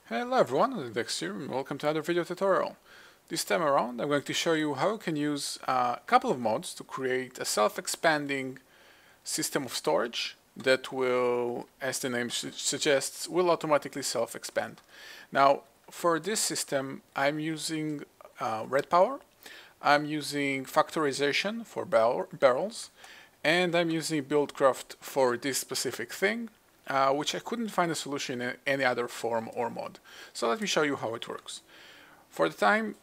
Hello everyone, odedex here and welcome to another video tutorial. This time around I'm going to show you how you can use a couple of mods to create a self-expanding system of storage that will, as the name suggests, will automatically self-expand. Now for this system I'm using red power, I'm using factorization for barrels, and I'm using buildcraft for this specific thing. Which I couldn't find a solution in any other form or mod. So let me show you how it works. For the time,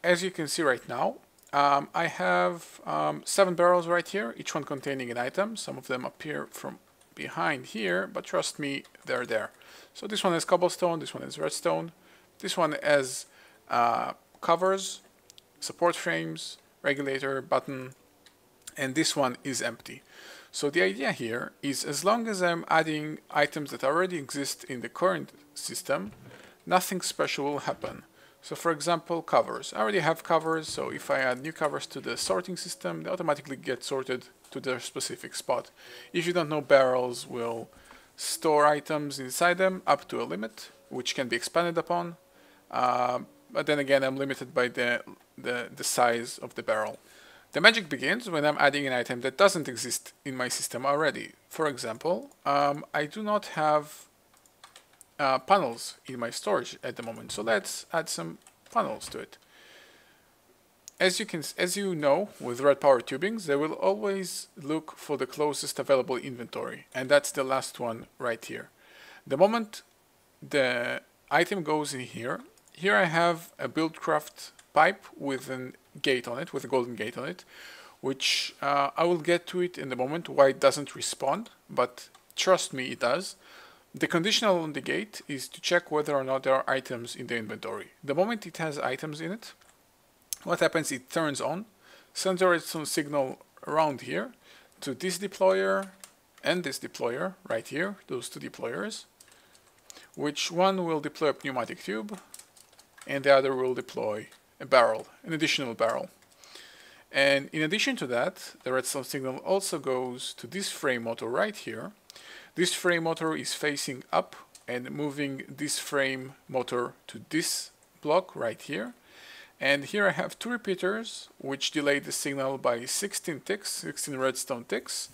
as you can see right now, I have 7 barrels right here, each one containing an item. Some of them appear from behind here, but trust me, they're there. So this one has cobblestone, this one has redstone, this one has covers, support frames, regulator, button, and this one is empty. So the idea here is, as long as I'm adding items that already exist in the current system, nothing special will happen. So for example, covers. I already have covers, so if I add new covers to the sorting system, they automatically get sorted to their specific spot. If you don't know, barrels will store items inside them up to a limit, which can be expanded upon. But then again, I'm limited by the size of the barrel. The magic begins when I'm adding an item that doesn't exist in my system already. For example, I do not have panels in my storage at the moment, so let's add some panels to it. As you know, with red power tubings, they will always look for the closest available inventory, and that's the last one right here. The moment the item goes in here, I have a buildcraft pipe with a gate on it, with a golden gate on it, which I will get to it in the moment why it doesn't respond, but trust me, it does. The conditional on the gate is to check whether or not there are items in the inventory. The moment it has items in it, what happens, it turns on, sends a redstone signal around here to this deployer and this deployer right here, those two deployers, which one will deploy a pneumatic tube and the other will deploy a barrel, an additional barrel. And in addition to that, the redstone signal also goes to this frame motor right here. This frame motor is facing up and moving this frame motor to this block right here. And here I have 2 repeaters which delay the signal by 16 ticks, 16 redstone ticks.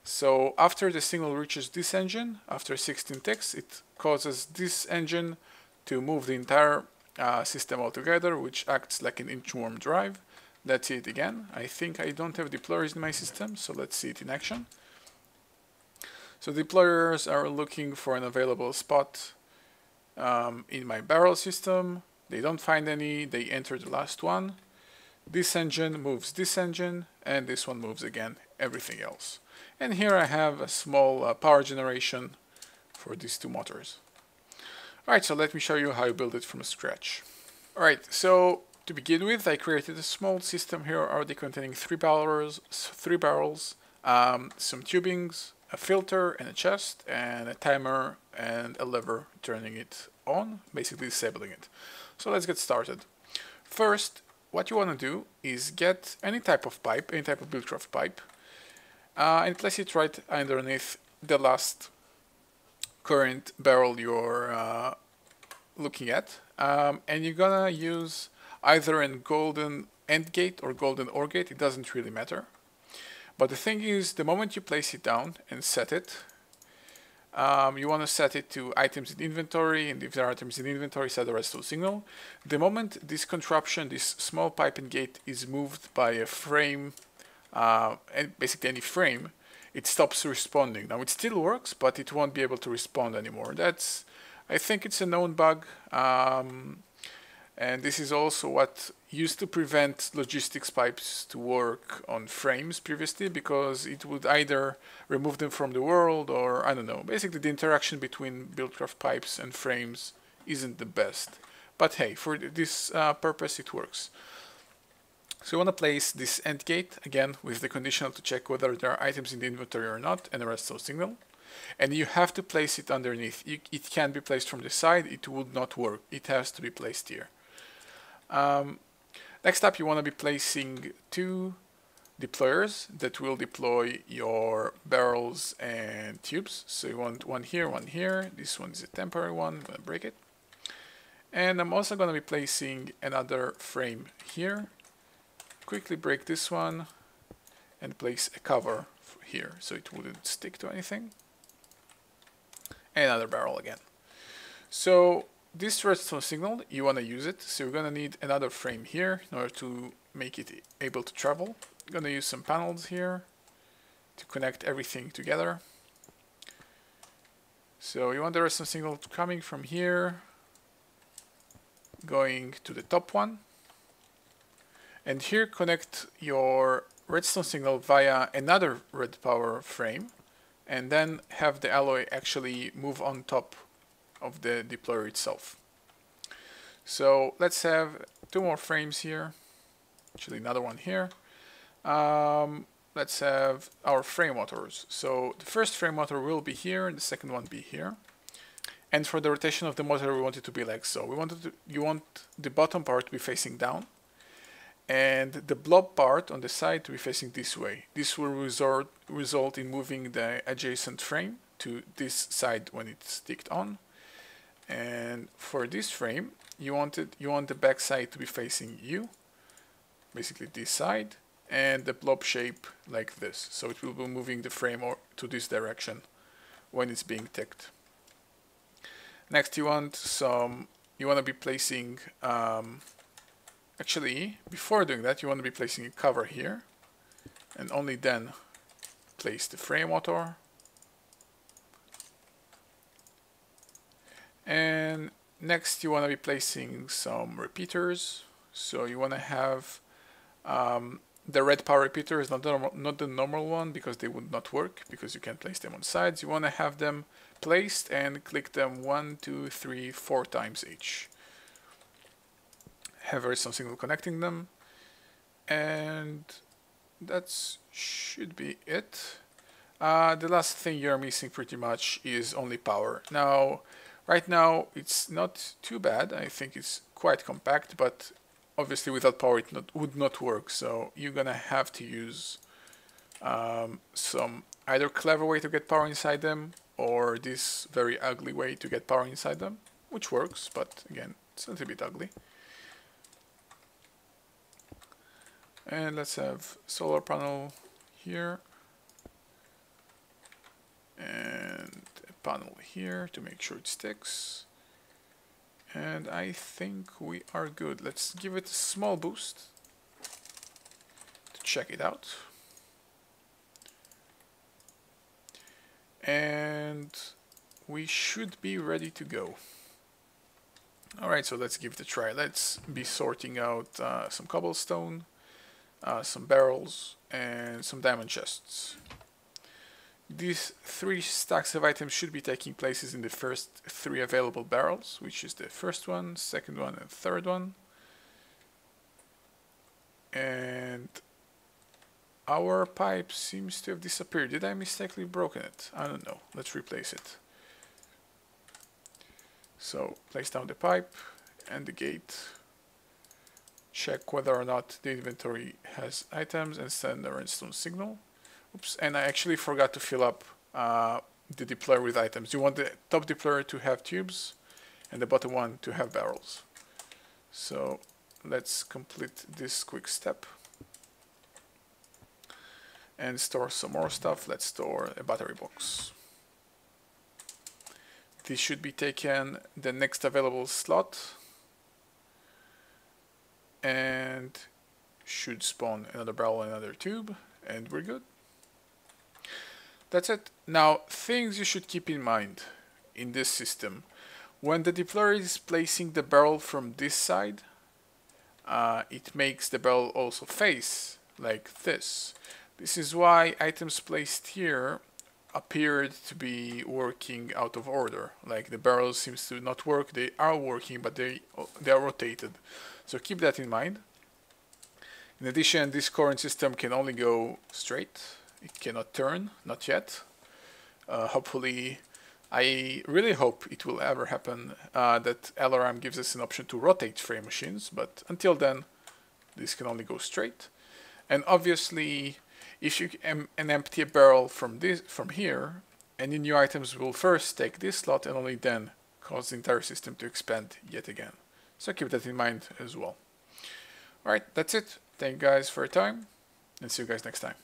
So after the signal reaches this engine, after 16 ticks, it causes this engine to move the entire system altogether, which acts like an inchworm drive. Let's see it again. I think I don't have deployers in my system, so let's see it in action. So deployers are looking for an available spot in my barrel system. They don't find any, they enter the last one. This engine moves this engine, and this one moves again everything else. And here I have a small power generation for these 2 motors. Alright, so let me show you how you build it from scratch. Alright, so to begin with, I created a small system here already containing 3 barrels, some tubings, a filter and a chest, and a timer and a lever turning it on, basically disabling it. So let's get started. First, what you want to do is get any type of pipe, any type of buildcraft pipe, and place it right underneath the last current barrel you're looking at, and you're gonna use either a golden AND gate or golden OR gate, it doesn't really matter. But the thing is, the moment you place it down and set it, you want to set it to items in inventory, and if there are items in inventory, set the redstone signal. The moment this contraption, this small pipe and gate, is moved by a frame, and basically any frame, it stops responding. Now it still works, but it won't be able to respond anymore. I think it's a known bug, and this is also what used to prevent logistics pipes to work on frames previously, because it would either remove them from the world or, I don't know, basically the interaction between buildcraft pipes and frames isn't the best. But hey, for this purpose it works. So you want to place this AND gate, again, with the conditional to check whether there are items in the inventory or not, and a redstone signal. And you have to place it underneath. It can be placed from the side, it would not work. It has to be placed here. Next up, you want to be placing 2 deployers that will deploy your barrels and tubes. So you want one here, one here. This one is a temporary one, I'm going to break it. And I'm also going to be placing another frame here. Quickly break this one and place a cover here so it wouldn't stick to anything. And another barrel again. So this redstone signal, you want to use it, so you're going to need another frame here in order to make it able to travel. I'm going to use some panels here to connect everything together. So you want the redstone signal coming from here, going to the top one, and here connect your redstone signal via another red power frame, and then have the alloy actually move on top of the deployer itself. So let's have two more frames here, actually another one here. Let's have our frame motors. So the first frame motor will be here and the second one be here. And for the rotation of the motor, we want it to be like so. You want the bottom part to be facing down and the blob part on the side to be facing this way. This will result in moving the adjacent frame to this side when it's sticked on. And for this frame, you want the back side to be facing you, basically this side, and the blob shape like this. So it will be moving the frame to this direction when it's being ticked. Next, you want to be placing, actually, before doing that, you want to be placing a cover here, and only then place the frame motor. And next, you want to be placing some repeaters. So you want to have the red power repeaters, not the normal one, because they would not work, because you can't place them on sides. You want to have them placed and click them 1, 2, 3, 4 times each. Have a redstone signal connecting them, and that should be it. The last thing you're missing pretty much is only power. Now, right now it's not too bad. I think it's quite compact, but obviously without power it would not work. So you're gonna have to use some either clever way to get power inside them, or this very ugly way to get power inside them, which works, but again, it's a little bit ugly. And let's have solar panel here, and a panel here to make sure it sticks. And I think we are good. Let's give it a small boost to check it out. And we should be ready to go. Alright, so let's give it a try. Let's be sorting out some cobblestone, some barrels, and some diamond chests. These 3 stacks of items should be taking places in the first 3 available barrels, which is the first one, second one, and third one. And our pipe seems to have disappeared. Did I mistakenly broken it? I don't know. Let's replace it. So place down the pipe and the gate. Check whether or not the inventory has items and send a redstone signal. Oops, and I actually forgot to fill up the deployer with items. You want the top deployer to have tubes and the bottom one to have barrels. So let's complete this quick step and store some more stuff. Let's store a battery box. This should be taken the next available slot and should spawn another barrel and another tube, and we're good. That's it. Now, things you should keep in mind in this system. When the deployer is placing the barrel from this side, it makes the barrel also face like this. This is why items placed here appeared to be working out of order. Like the barrel seems to not work. They are working, but they are rotated. So keep that in mind. In addition, this current system can only go straight. It cannot turn, not yet. Hopefully, I really hope it will ever happen that LRM gives us an option to rotate frame machines, but until then, this can only go straight. And obviously, if you empty a barrel from here, any new items will first take this slot and only then cause the entire system to expand yet again. So keep that in mind as well. Alright, that's it. Thank you guys for your time, and see you guys next time.